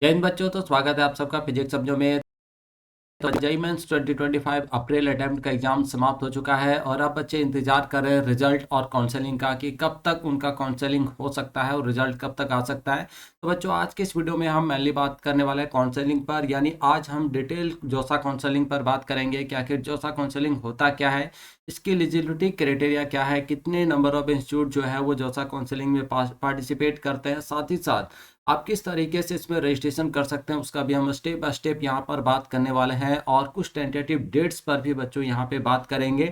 जय हिंद बच्चों। तो स्वागत है आप सबका फिजिक्स सब्जेक्ट में। तो जेईई मेंस 2025 अप्रैल अटेम्प्ट का एग्जाम समाप्त हो चुका है और अब बच्चे इंतजार कर रहे हैं रिजल्ट और काउंसलिंग का कि कब तक उनका काउंसलिंग हो सकता है और रिजल्ट कब तक आ सकता है। तो बच्चों आज के इस वीडियो में हम मेनली बात करने वाले हैं काउंसलिंग पर, यानी आज हम डिटेल जोसा काउंसलिंग पर बात करेंगे कि आखिर जोसा काउंसलिंग होता क्या है, इसकी एलिजिबिलिटी क्राइटेरिया क्या है, कितने नंबर ऑफ इंस्टीट्यूट जो है वो जोसा काउंसलिंग में पार्टिसिपेट करते हैं, साथ ही साथ आप किस तरीके से इसमें रजिस्ट्रेशन कर सकते हैं उसका भी हम स्टेप बाय स्टेप यहाँ पर बात करने वाले हैं और कुछ टेंटेटिव डेट्स पर भी बच्चों यहाँ पे बात करेंगे।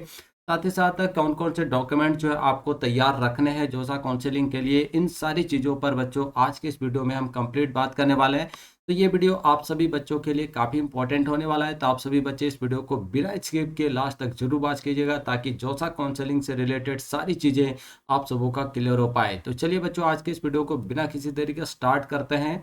साथ ही साथ कौन कौन से डॉक्यूमेंट जो है आपको तैयार रखने हैं जोसा काउंसलिंग के लिए, इन सारी चीज़ों पर बच्चों आज के इस वीडियो में हम कंप्लीट बात करने वाले हैं। तो ये वीडियो आप सभी बच्चों के लिए काफ़ी इंपॉर्टेंट होने वाला है, तो आप सभी बच्चे इस वीडियो को बिना स्किप के लास्ट तक जरूर वॉच कीजिएगा ताकि जोसा काउंसलिंग से रिलेटेड सारी चीज़ें आप सबों का क्लियर हो पाए। तो चलिए बच्चों आज के इस वीडियो को बिना किसी तरीके स्टार्ट करते हैं।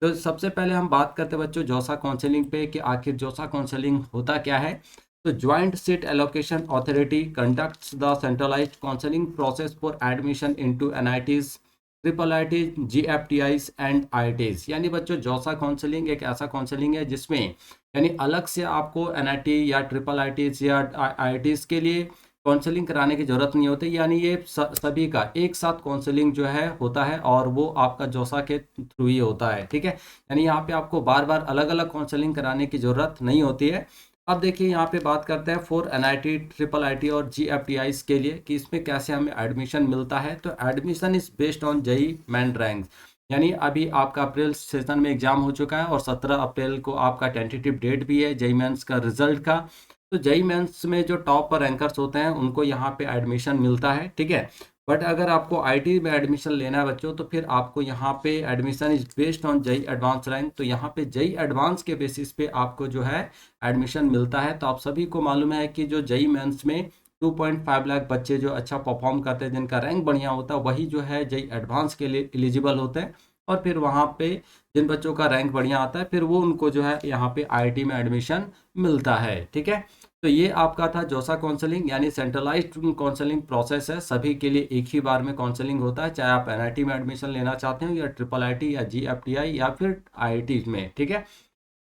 तो सबसे पहले हम बात करते हैं बच्चों जोसा काउंसलिंग पे कि आखिर जोसा काउंसलिंग होता क्या है। तो joint seat allocation authority conducts the centralised counselling process for admission into NITs, triple I T, GFTIs and IITs। यानी बच्चों जोसा काउंसलिंग एक ऐसा काउंसलिंग है जिसमें यानी अलग से आपको NIT या ट्रिपल IITs या IITs के लिए काउंसलिंग कराने की ज़रूरत नहीं होती, यानी ये सभी का एक साथ काउंसलिंग जो है होता है और वो आपका जोसा के थ्रू ही होता है। ठीक है, यानी यहाँ पे आपको बार बार अलग अलग काउंसलिंग कराने की ज़रूरत नहीं होती है। अब देखिए यहाँ पे बात करते हैं फॉर NIT, ट्रिपल IIT और GFTIs के लिए कि इसमें कैसे हमें एडमिशन मिलता है। तो admission is based on JEE main rank, यानी अभी आपका अप्रैल सेशन में एग्जाम हो चुका है और 17 अप्रैल को आपका टेंटेटिव डेट भी है जेईई मेंस का रिजल्ट का। तो जेईई मेंस में जो टॉप पर रैंकर्स होते हैं उनको यहाँ पे एडमिशन मिलता है। ठीक है, बट अगर आपको आईटी में एडमिशन लेना है बच्चों तो फिर आपको यहाँ पे admission is based on JEE advance rank. तो यहाँ पे जेईई एडवांस के बेसिस पे आपको जो है एडमिशन मिलता है। तो आप सभी को मालूम है कि जो जेईई मेंस में 2.5 लाख बच्चे जो अच्छा परफॉर्म करते हैं, जिनका रैंक बढ़िया होता है, वही जो है जेईई एडवांस के लिए एलिजिबल होते हैं। और फिर वहाँ पे जिन बच्चों का रैंक बढ़िया आता है फिर वो उनको जो है यहाँ पे आईआईटी में एडमिशन मिलता है। ठीक है, तो ये आपका था जोसा काउंसलिंग, यानी सेंट्रलाइज्ड काउंसलिंग प्रोसेस है, सभी के लिए एक ही बार में काउंसलिंग होता है, चाहे आप एनआईटी में एडमिशन लेना चाहते हो या ट्रिपल आईटी या GFTI या फिर आईआईटी में। ठीक है,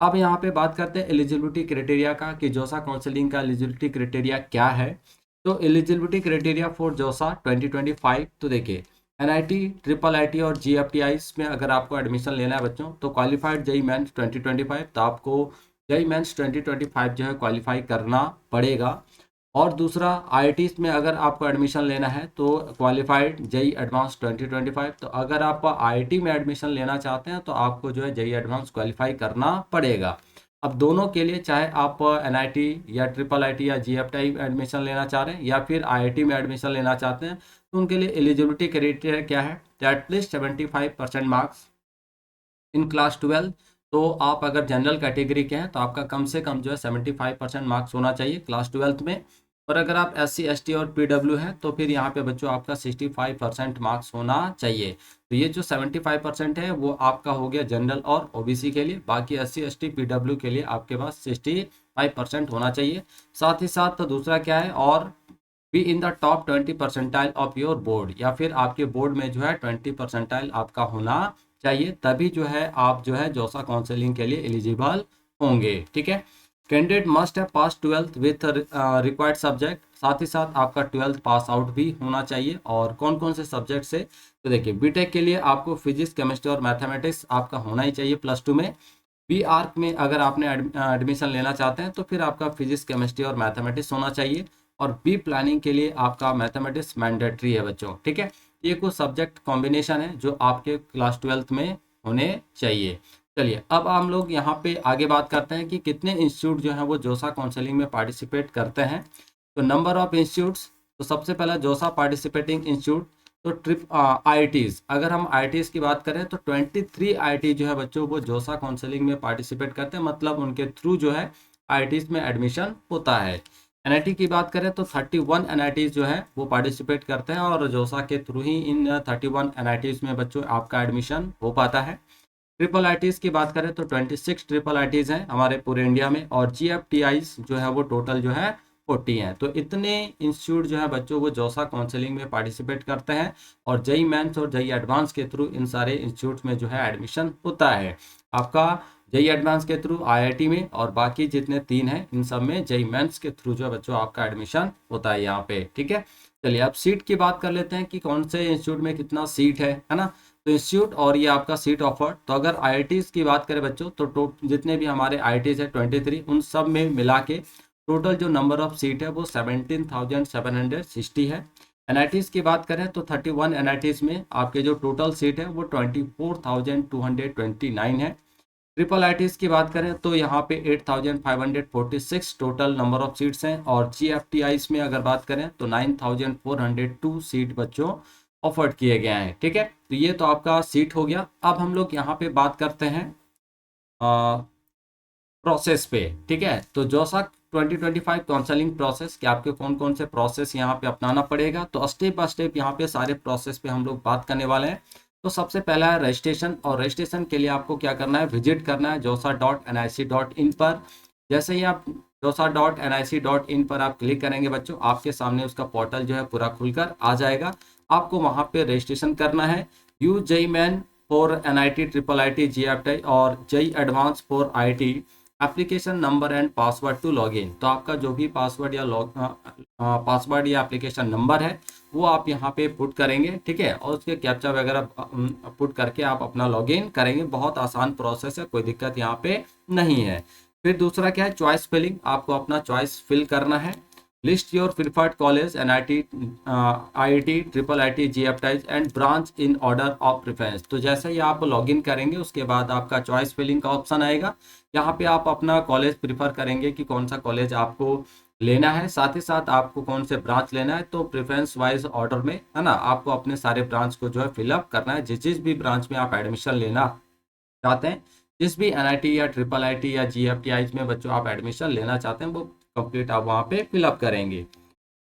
अब यहाँ पे बात करते हैं एलिजिबिलिटी क्राइटेरिया का कि जोसा काउंसलिंग का एलिजिबिलिटी क्राइटेरिया क्या है। तो एलिजिबिलिटी क्राइटेरिया फॉर जोसा 2025, तो देखिए NIT, ट्रिपल IIT और GFTIs में अगर आपको एडमिशन लेना है बच्चों तो क्वालिफाइड जेईई मेंस 2025, तो आपको जेईई मेंस 2025 जो है क्वालिफाई करना पड़ेगा। और दूसरा IITs में अगर आपको एडमिशन लेना है तो क्वालिफाइड जेईई एडवांस 2025। तो अगर आप IIT में एडमिशन लेना चाहते हैं तो आपको जो है जेईई एडवांस क्वालिफाई करना पड़ेगा। अब दोनों के लिए चाहे आप NIT या ट्रिपल IIT या GFTI में एडमिशन लेना चाह रहे हैं या फिर IIT में एडमिशन लेना चाहते हैं तो उनके लिए एलिजिबिलिटी क्राइटेरिया क्या है, एटलीस्ट 75% मार्क्स इन क्लास 12। तो आप अगर जनरल कैटेगरी के हैं तो आपका कम से कम जो है 75% मार्क्स होना चाहिए क्लास 12 में। और अगर आप SC ST और PW हैं तो फिर यहाँ पे बच्चों आपका 65% मार्क्स होना चाहिए। तो ये जो 75% है वो आपका हो गया जनरल और OBC के लिए, बाकी SC ST PW के लिए आपके पास 65% होना चाहिए। साथ ही साथ तो दूसरा क्या है, और be in the top 20% of your board, या फिर आपके बोर्ड में जो है 20% आपका होना चाहिए, तभी जो है आप जो है जोसा काउंसलिंग के लिए एलिजिबल होंगे। ठीक है, candidate must have pass 12th with required subject, साथ ही साथ आपका 12th पास आउट भी होना चाहिए। और कौन कौन से सब्जेक्ट से, तो देखिए बीटेक के लिए आपको फिजिक्स, केमिस्ट्री और मैथमेटिक्स आपका होना ही चाहिए +2 में। बी आर्क में अगर आपने एडमिशन लेना चाहते हैं तो फिर आपका फिजिक्स, केमिस्ट्री और मैथमेटिक्स होना चाहिए। और बी प्लानिंग के लिए आपका मैथमेटिक्स मैंडेटरी है बच्चों। ठीक है, ये कुछ सब्जेक्ट कॉम्बिनेशन है जो आपके क्लास 12th में होने चाहिए। चलिए अब हम लोग यहाँ पे आगे बात करते हैं कि कितने इंस्टीट्यूट जो है वो जोसा काउंसलिंग में पार्टिसिपेट करते हैं। तो नंबर ऑफ इंस्टीट्यूट्स, तो सबसे पहला जोसा पार्टिसिपेटिंग इंस्टीट्यूट, तो IITs, अगर हम IITs की बात करें तो 23 IIT जो है बच्चों वो जोसा काउंसलिंग में पार्टिसिपेट करते हैं, मतलब उनके थ्रू जो है IITs में एडमिशन होता है। NIT की बात करें तो 31 NITs जो है वो पार्टिसिपेट करते हैं और जोसा के थ्रू ही इन 31 NITs में बच्चों आपका एडमिशन हो पाता है। ट्रिपल IITs की बात करें तो 26 ट्रिपल IITs हैं हमारे पूरे इंडिया में, और GFTIs जो है वो टोटल जो है 40 हैं। तो इतने इंस्टीट्यूट जो है बच्चों वो जोसा काउंसलिंग में पार्टिसिपेट करते हैं और जेई मेंस और जेई एडवांस के थ्रू इन सारे इंस्टीट्यूट में जो है एडमिशन होता है। आपका जेई एडवांस के थ्रू आईआईटी में और बाकी जितने 3 हैं इन सब में जेई मेंस के थ्रू जो है बच्चों आपका एडमिशन होता है यहाँ पे। ठीक है, चलिए अब सीट की बात कर लेते हैं कि कौन से इंस्टीट्यूट में कितना सीट है ना। तो इंस्टीट्यूट और ये आपका सीट ऑफर, तो अगर आईआईटीज की बात करें बच्चों तो जितने भी हमारे आईआईटीज है 23 उन सब में मिला के टोटल जो नंबर ऑफ सीट है वो 17,760 है। एनआईटीज की बात करें तो 31 एनआईटीज में आपके जो टोटल सीट है वो 24,229 है। ट्रिपल आईटीज की बात करें तो यहाँ पे 8,546 टोटल नंबर ऑफ सीट्स हैं और जीएफटीआईज में अगर बात करें तो 9,402 सीट बच्चों ऑफर्ड किए गए हैं। ठीक है, तो ये तो आपका सीट हो गया। अब हम लोग यहाँ पे बात करते हैं प्रोसेस पे। ठीक है, तो जोसा 2025 काउंसलिंग प्रोसेस कि आपके कौन कौन से प्रोसेस यहाँ पे अपनाना पड़ेगा, तो स्टेप बाय स्टेप यहाँ पे सारे प्रोसेस पे हम लोग बात करने वाले हैं। तो सबसे पहला है रजिस्ट्रेशन, और रजिस्ट्रेशन के लिए आपको क्या करना है, विजिट करना है josa.nic.in पर। जैसे ही आप josa.nic.in पर आप क्लिक करेंगे बच्चों, आपके सामने उसका पोर्टल जो है पूरा खुलकर आ जाएगा। आपको वहाँ पे रजिस्ट्रेशन करना है। You JEE main for NIT, triple IT, GFT और JEE advance for IT, application number and password to login. तो आपका जो भी पासवर्ड या पासवर्ड या एप्लीकेशन नंबर है वो आप यहाँ पे पुट करेंगे। ठीक है, और उसके कैप्चा वगैरह पुट करके आप अपना लॉगिन करेंगे। बहुत आसान प्रोसेस है, कोई दिक्कत यहाँ पे नहीं है। फिर दूसरा क्या है, चॉइस फिलिंग। आपको अपना चॉइस फिल करना है। List your preferred college, NIT, IIT, triple IT, GFT and branch in order of preference. तो जैसे ही आप लॉगिन करेंगे उसके बाद आपका चॉइस फिलिंग का ऑप्शन आएगा। यहाँ पे आप अपना कॉलेज प्रिफर करेंगे कि कौन सा कॉलेज आपको लेना है, साथ ही साथ आपको कौन से ब्रांच लेना है। तो प्रेफरेंस वाइज ऑर्डर में है ना, आपको अपने सारे ब्रांच को जो है फिलअप करना है। जिस जिस भी ब्रांच में आप एडमिशन लेना चाहते हैं, जिस भी एनआईटी या ट्रिपल आईटी या जीएफटीआई में बच्चों आप एडमिशन लेना चाहते हैं वो कंप्लीट आप वहाँ पे फिलअप करेंगे।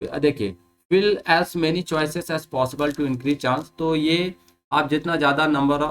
देखिए, fill as many choices as possible to increase chance. तो ये आप जितना ज़्यादा नंबर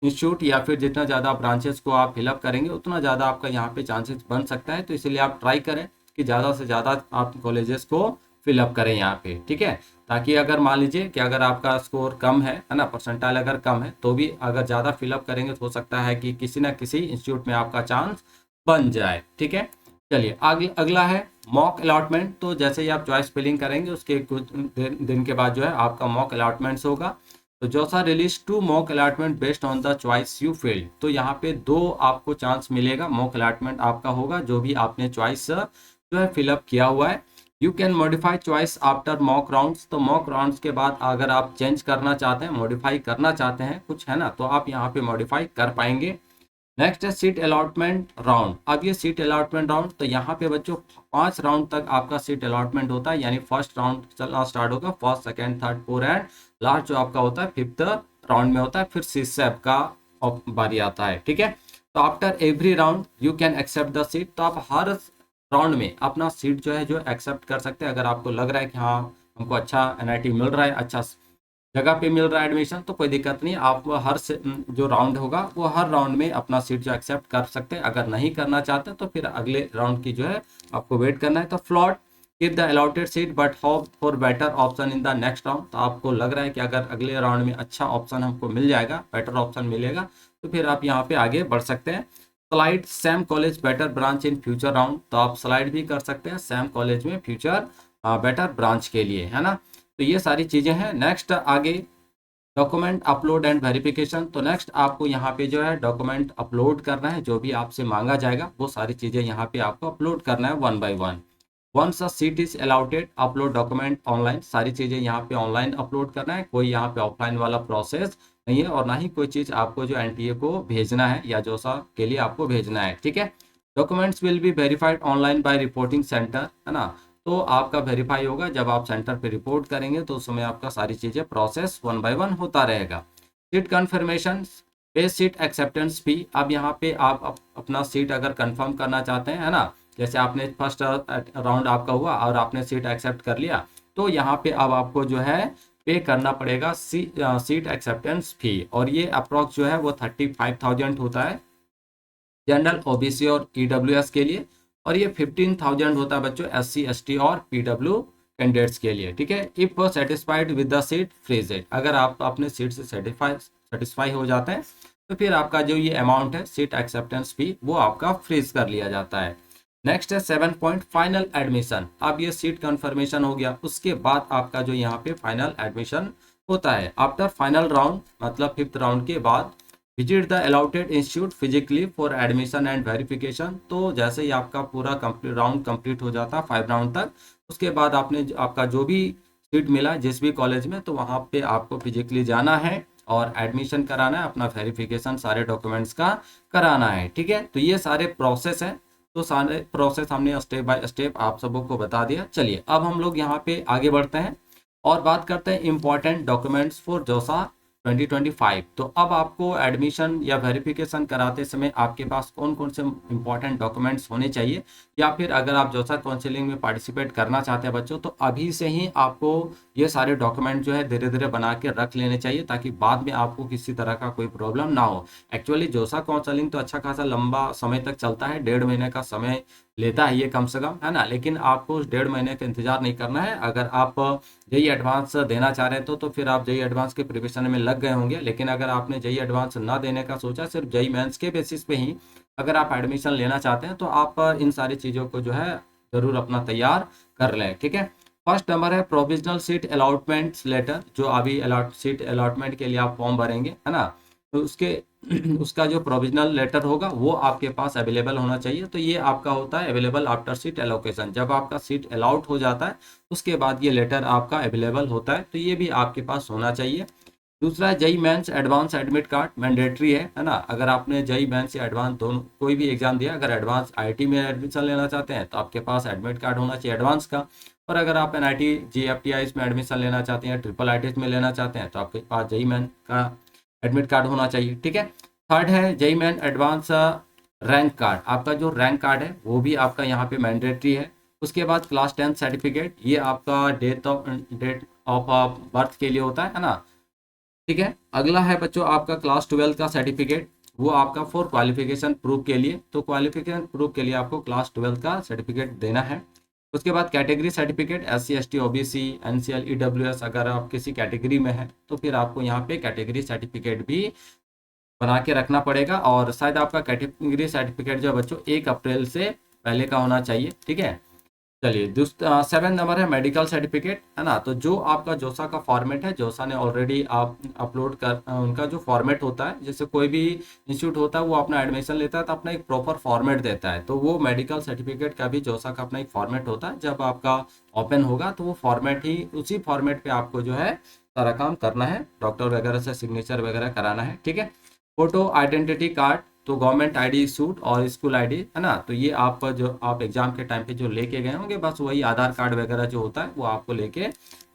इंस्टीट्यूट या फिर जितना ज़्यादा ब्रांचेस को आप फिलअप करेंगे उतना ज़्यादा आपका यहाँ पे चांसेस बन सकता है। तो इसलिए आप ट्राई करें कि ज़्यादा से ज़्यादा आप कॉलेजेस को फिलअप करें यहाँ पे। ठीक है, ताकि अगर मान लीजिए कि अगर आपका स्कोर कम है ना, परसेंटाइल अगर कम है, तो भी अगर ज़्यादा फिलअप करेंगे तो हो सकता है कि किसी ना किसी इंस्टीट्यूट में आपका चांस बन जाए। ठीक है, चलिए आगे अगला है मॉक अलॉटमेंट। तो जैसे ही आप चॉइस फिलिंग करेंगे उसके कुछ दिन के बाद जो है आपका मॉक अलॉटमेंट्स होगा। तो जोसा release 2 mock allotment based on the choice you field. तो यहाँ पे 2 आपको चांस मिलेगा, मॉक अलॉटमेंट आपका होगा जो भी आपने चॉइस जो है फिलअप किया हुआ है। You can modify choice after mock rounds. तो मॉक राउंड्स के बाद अगर आप चेंज करना चाहते हैं, मॉडिफाई करना चाहते हैं कुछ, है ना, तो आप यहाँ पे मॉडिफाई कर पाएंगे। नेक्स्ट है सीट अलॉटमेंट राउंड। अब ये सीट अलॉटमेंट राउंड, तो यहाँ पे बच्चों 5 राउंड तक आपका सीट अलॉटमेंट होता है। यानी फर्स्ट राउंड चलना स्टार्ट होगा, first, second, third, fourth and last जो आपका होता है 5th राउंड में होता है। फिर 6 से आपका बारी आता है। ठीक है, तो after every round you can accept the seat. तो आप हर राउंड में अपना सीट जो है जो एक्सेप्ट कर सकते हैं। अगर आपको लग रहा है कि हाँ हमको अच्छा एनआईटी मिल रहा है, अच्छा जगह पे मिल रहा है एडमिशन, तो कोई दिक्कत नहीं। आप हर से जो राउंड होगा वो हर राउंड में अपना सीट जो एक्सेप्ट कर सकते हैं। अगर नहीं करना चाहते तो फिर अगले राउंड की जो है आपको वेट करना है। तो float keep the allotted seat but hope for better option in the next round. तो आपको लग रहा है कि अगर अगले राउंड में अच्छा ऑप्शन हमको मिल जाएगा, बेटर ऑप्शन मिलेगा, तो फिर आप यहाँ पे आगे बढ़ सकते हैं। Slide Sam college better branch in future round. तो आप स्लाइड भी कर सकते हैं सैम कॉलेज में फ्यूचर बेटर ब्रांच के लिए, है ना। तो ये सारी चीज़ें हैं। नेक्स्ट आगे डॉक्यूमेंट अपलोड एंड वेरिफिकेशन। तो नेक्स्ट आपको यहाँ पे जो है डॉक्यूमेंट अपलोड करना है। जो भी आपसे मांगा जाएगा वो सारी चीज़ें यहाँ पे आपको अपलोड करना है 1 by 1। Once a seat is allotted upload document online. सारी चीज़ें यहाँ पे ऑनलाइन अपलोड करना है, कोई यहाँ पे ऑफलाइन वाला प्रोसेस नहीं है। और ना ही कोई चीज़ आपको जो एनटीए को भेजना है या जोसा के लिए आपको भेजना है। ठीक है, documents will be verified online by reporting centre, है ना। तो आपका वेरीफाई होगा जब आप सेंटर पे रिपोर्ट करेंगे, तो उस समय आपका सारी चीज़ें प्रोसेस 1 by 1 होता रहेगा। सीट कन्फर्मेशन, पे सीट एक्सेप्टेंस फी। अब यहाँ पे आप अपना सीट अगर कंफर्म करना चाहते हैं, है ना, जैसे आपने फर्स्ट राउंड आपका हुआ और आपने सीट एक्सेप्ट कर लिया, तो यहाँ पे अब आपको जो है पे करना पड़ेगा सीट एक्सेप्टेंस फी। और ये अप्रॉक्स जो है वो 35,000 होता है जनरल, ओबीसी और ईडब्ल्यूएस के लिए। और ये 15,000 होता है बच्चों SC ST और PW कैंडिडेट्स के लिए, ठीक है। If satisfied with the seat freeze it, अगर आप अपने सीट से सेटिस्फाई हो जाते हैं तो फिर आपका जो ये अमाउंट है सीट एक्सेप्टेंस फी वो आपका फ्रीज कर लिया जाता है। नेक्स्ट है 7 पॉइंट फाइनल एडमिशन। अब ये सीट कंफर्मेशन हो गया, उसके बाद आपका जो यहाँ पे फाइनल एडमिशन होता है। आफ्टर फाइनल राउंड मतलब 5th राउंड के बाद visit the allotted institute physically for admission and verification. तो जैसे ही आपका पूरा राउंड कंप्लीट हो जाता है 5 राउंड तक, उसके बाद आपका जो भी सीट मिला जिस भी कॉलेज में, तो वहाँ पे आपको फिजिकली जाना है और एडमिशन कराना है, अपना वेरिफिकेशन सारे डॉक्यूमेंट्स का कराना है, ठीक है। तो ये सारे प्रोसेस हैं, तो सारे प्रोसेस हमने स्टेप बाय स्टेप आप सबों को बता दिया। चलिए अब हम लोग यहाँ पे आगे बढ़ते हैं और बात करते हैं इंपॉर्टेंट डॉक्यूमेंट्स फॉर जोसा 2025। तो अब आपको एडमिशन या वेरिफिकेशन कराते समय आपके पास कौन कौन से इंपॉर्टेंट डॉक्यूमेंट्स होने चाहिए, या फिर अगर आप जोसा काउंसलिंग में पार्टिसिपेट करना चाहते हैं बच्चों, तो अभी से ही आपको ये सारे डॉक्यूमेंट जो है धीरे धीरे बना के रख लेने चाहिए, ताकि बाद में आपको किसी तरह का कोई प्रॉब्लम ना हो। एक्चुअली जोसा काउंसलिंग तो अच्छा खासा लंबा समय तक चलता है, 1.5 महीने का समय लेता है ये कम से कम, है ना। लेकिन आपको उस 1.5 महीने का इंतजार नहीं करना है। अगर आप जेई एडवांस देना चाह रहे हैं तो फिर आप जेई एडवांस के प्रिपरेशन में लग गए होंगे। लेकिन अगर आपने जेई एडवांस ना देने का सोचा, सिर्फ जेई मेंस के बेसिस पे ही अगर आप एडमिशन लेना चाहते हैं, तो आप इन सारी चीज़ों को जो है ज़रूर अपना तैयार कर लें, ठीक है। फर्स्ट नंबर है प्रोविजनल सीट अलॉटमेंट लेटर। जो अभी सीट अलॉटमेंट के लिए आप फॉर्म भरेंगे, है ना, तो उसका जो प्रोविजनल लेटर होगा वो आपके पास अवेलेबल होना चाहिए। तो ये आपका होता है अवेलेबल आफ्टर सीट एलोकेशन। जब आपका सीट अलाउट हो जाता है उसके बाद ये लेटर आपका अवेलेबल होता है, तो ये भी आपके पास होना चाहिए। दूसरा है JEE mains advance admit card, mandatory है ना। अगर आपने जेई मेंस या एडवांस दोनों कोई भी एग्जाम दिया, अगर एडवांस आईआईटी में एडमिशन लेना चाहते हैं तो आपके पास एडमिट कार्ड होना चाहिए एडवांस का। और अगर आप एनआईटी जीएफटीआई में एडमिशन लेना चाहते हैं, ट्रिपल आईटी में लेना चाहते हैं, तो आपके पास जेई मेन का एडमिट कार्ड होना चाहिए, ठीक है। थर्ड है JEE main advance rank card. आपका जो रैंक कार्ड है वो भी आपका यहाँ पे मैंडेटरी है। उसके बाद क्लास 10 सर्टिफिकेट, ये आपका डेट ऑफ बर्थ के लिए होता है ना, ठीक है। अगला है बच्चों आपका क्लास 12 का सर्टिफिकेट, वो आपका फॉर क्वालिफिकेशन प्रूफ के लिए। तो क्वालिफिकेशन प्रूफ के लिए आपको क्लास 12 का सर्टिफिकेट देना है। उसके बाद category certificate, SC ST OBC NCL EWS, अगर आप किसी कैटेगरी में है तो फिर आपको यहाँ पे कैटेगरी सर्टिफिकेट भी बना के रखना पड़ेगा। और शायद आपका कैटेगरी सर्टिफिकेट जो है बच्चों 1 अप्रैल से पहले का होना चाहिए, ठीक है। चलिए 7 नंबर है मेडिकल सर्टिफिकेट, है ना। तो जो आपका जोसा का फॉर्मेट है, जोसा ने ऑलरेडी आप अपलोड कर उनका जो फॉर्मेट होता है, जैसे कोई भी इंस्टीट्यूट होता है वो अपना एडमिशन लेता है तो अपना एक प्रॉपर फॉर्मेट देता है, तो वो मेडिकल सर्टिफिकेट का भी जोसा का अपना एक फॉर्मेट होता है। जब आपका ओपन होगा तो वो फॉर्मेट ही, उसी फॉर्मेट पे आपको जो है सारा काम करना है, डॉक्टर वगैरह से सिग्नेचर वगैरह कराना है, ठीक है। फोटो आइडेंटिटी कार्ड, तो गवर्नमेंट आईडी सूट और स्कूल आईडी, है ना। तो ये आप जो आप एग्जाम के टाइम पे जो लेके गए होंगे, बस वही आधार कार्ड वगैरह जो होता है वो आपको लेके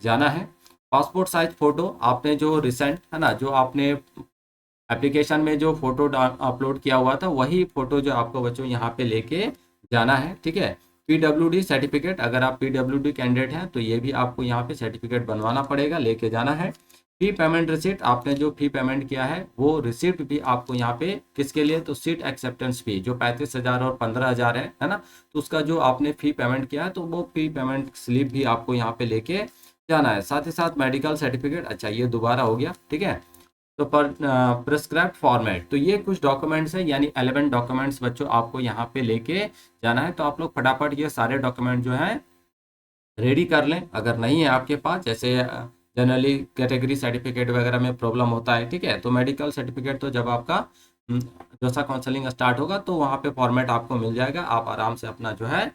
जाना है। पासपोर्ट साइज फोटो, आपने जो रिसेंट, है ना, जो आपने एप्लीकेशन में जो फोटो अपलोड किया हुआ था वही फोटो जो आपको बच्चों यहाँ पे लेके जाना है, ठीक है। PWD सर्टिफिकेट, अगर आप PWD कैंडिडेट हैं तो ये भी आपको यहाँ पे सर्टिफिकेट बनवाना पड़ेगा, लेके जाना है। फी पेमेंट रिसिप्ट, आपने जो फी पेमेंट किया है वो रिसिप्ट भी आपको यहाँ पे किसके लिए, तो सीट एक्सेप्टेंस फी जो 35,000 और 15,000 है ना, तो उसका जो आपने फी पेमेंट किया है तो वो फी पेमेंट स्लिप भी आपको यहाँ पे लेके जाना है। साथ ही साथ मेडिकल सर्टिफिकेट, अच्छा ये दोबारा हो गया, ठीक है। तो पर प्रिस्क्राइब्ड फॉर्मेट, तो ये कुछ डॉक्यूमेंट्स है, यानी 11 डॉक्यूमेंट्स बच्चों आपको यहाँ पे लेके जाना है। तो आप लोग फटाफट ये सारे डॉक्यूमेंट जो है रेडी कर लें। अगर नहीं है आपके पास, जैसे जनरली कैटेगरी सर्टिफिकेट वगैरह में प्रॉब्लम होता है, ठीक है, तो मेडिकल सर्टिफिकेट तो जब आपका जोसा काउंसलिंग स्टार्ट होगा तो वहाँ पे फॉर्मेट आपको मिल जाएगा, आप आराम से अपना जो है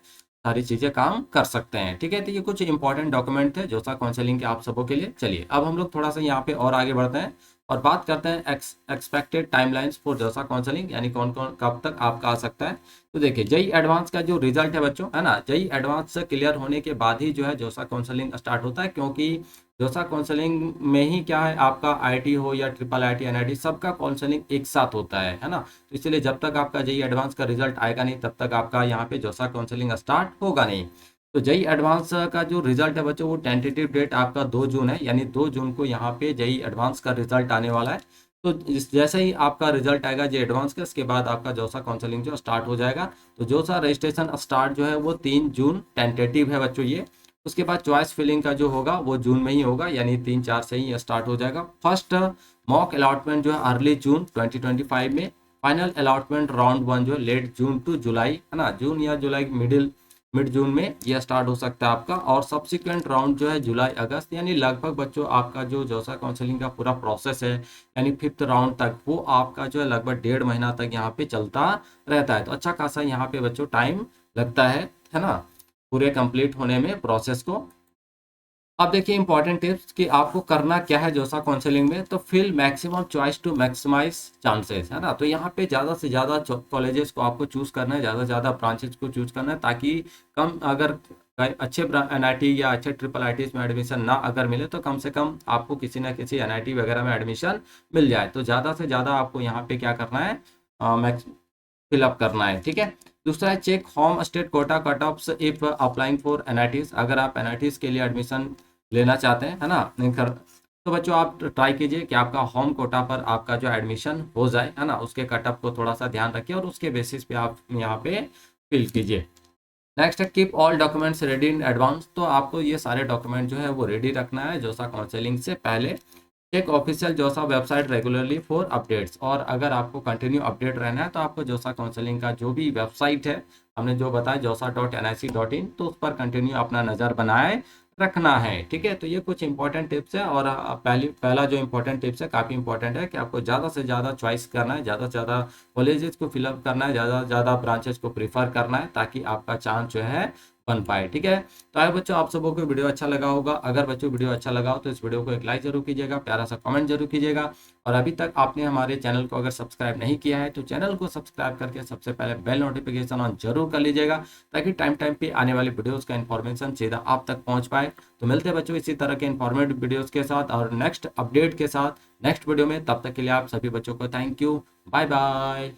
सारी चीज़ें काम कर सकते हैं, ठीक है। तो ये कुछ इंपॉर्टेंट डॉक्यूमेंट थे जोसा काउंसलिंग के आप सबों के लिए। चलिए अब हम लोग थोड़ा सा यहाँ पे और आगे बढ़ते हैं और बात करते हैं एक्सपेक्टेड टाइमलाइंस फॉर जोसा काउंसलिंग, यानी कौन कौन कब तक आपका आ सकता है। तो देखिए जेई एडवांस का जो रिजल्ट है बच्चों, है ना, जेई एडवांस से क्लियर होने के बाद ही जो है जोसा काउंसलिंग स्टार्ट होता है, क्योंकि जोसा काउंसलिंग में ही क्या है, आपका आईटी हो या ट्रिपल आईटी एनआईटी सबका काउंसलिंग एक साथ होता है ना। तो इसलिए जब तक आपका जेई एडवांस का रिजल्ट आएगा नहीं तब तक आपका यहाँ पे जोसा काउंसलिंग स्टार्ट होगा नहीं। तो जेई एडवांस का जो रिजल्ट है बच्चों वो टेंटेटिव डेट आपका 2 जून है, यानी 2 जून को यहाँ पे जेई एडवांस का रिजल्ट आने वाला है। तो जैसे ही आपका रिजल्ट आएगा जे एडवांस का, इसके बाद आपका जोसा काउंसलिंग जो स्टार्ट हो जाएगा। तो जोसा रजिस्ट्रेशन स्टार्ट जो है वो 3 जून टेंटेटिव है बच्चों ये। उसके बाद चॉइस फिलिंग का जो होगा वो जून में ही होगा, यानी 3-4 से ही स्टार्ट हो जाएगा। फर्स्ट मॉक अलॉटमेंट जो है अर्ली जून 2025 में। फाइनल अलॉटमेंट राउंड 1 जो है लेट जून टू जुलाई, है ना, जून या जुलाई मिड जून में यह स्टार्ट हो सकता है आपका। और सब्सिक्वेंट राउंड जो है जुलाई अगस्त, यानी लगभग बच्चों आपका जो जोसा काउंसलिंग का पूरा प्रोसेस है, यानी 5th राउंड तक, वो आपका जो है लगभग 1.5 महीना तक यहाँ पे चलता रहता है। तो अच्छा खासा यहाँ पे बच्चों टाइम लगता है ना, पूरे कंप्लीट होने में प्रोसेस को। अब देखिए इंपॉर्टेंट टिप्स कि आपको करना क्या है जोसा काउंसलिंग में। तो fill maximum choice to maximise chances, है ना। तो यहाँ पे ज़्यादा से ज़्यादा कॉलेजेस को आपको चूज करना है, ज़्यादा से ज़्यादा ब्रांचेज को चूज करना है, ताकि कम अगर अच्छे एनआईटी या अच्छे ट्रिपल आईटीज में एडमिशन ना अगर मिले तो कम से कम आपको किसी ना किसी एनआईटी वगैरह में एडमिशन मिल जाए। तो ज़्यादा से ज़्यादा आपको यहाँ पे क्या करना है, फिलअप करना है, ठीक है। दूसरा है check home state quota cut offs if applying for NITs. अगर आप एनआईटीज के लिए एडमिशन लेना चाहते हैं, है ना, नहीं कर, तो बच्चों आप ट्राई कीजिए कि आपका होम कोटा पर आपका जो एडमिशन हो जाए, है ना। उसके कटअप को थोड़ा सा ध्यान रखिए और उसके बेसिस पे आप यहाँ पे फिल कीजिए। नेक्स्ट है keep all documents ready in advance. तो आपको ये सारे डॉक्यूमेंट जो है वो रेडी रखना है जोसा काउंसलिंग से पहले। चेक ऑफिशियल जोसा वेबसाइट रेगुलरली फॉर अपडेट्स। और अगर आपको कंटिन्यू अपडेट रहना है तो आपको जोसा काउंसलिंग का जो भी वेबसाइट है, हमने जो बताया josa.nic.in, तो उस पर कंटिन्यू अपना नज़र बनाए रखना है, ठीक है। तो ये कुछ इंपॉर्टेंट टिप्स है। और पहला जो इंपॉर्टेंट टिप्स है काफ़ी इंपॉर्टेंट है कि आपको ज़्यादा से ज़्यादा चॉइस करना है, ज़्यादा से ज़्यादा कॉलेजेस को फिलअप करना है, ज़्यादा से ज़्यादा ब्रांचेस को प्रीफर करना है, ताकि आपका चांस जो है बन पाए, ठीक है। तो आए बच्चों आप सबों को वीडियो अच्छा लगा होगा। अगर बच्चों वीडियो अच्छा लगा हो तो इस वीडियो को एक लाइक जरूर कीजिएगा, प्यारा सा कमेंट जरूर कीजिएगा। और अभी तक आपने हमारे चैनल को अगर सब्सक्राइब नहीं किया है तो चैनल को सब्सक्राइब करके सबसे पहले बेल नोटिफिकेशन ऑन जरूर कर लीजिएगा, ताकि टाइम टाइम पे आने वाली वीडियोस का इन्फॉर्मेशन सीधा आप तक पहुंच पाए। तो मिलते हैं बच्चों इसी तरह के इन्फॉर्मेटिव वीडियोस के साथ और नेक्स्ट अपडेट के साथ नेक्स्ट वीडियो में। तब तक के लिए आप सभी बच्चों को थैंक यू, बाय बाय।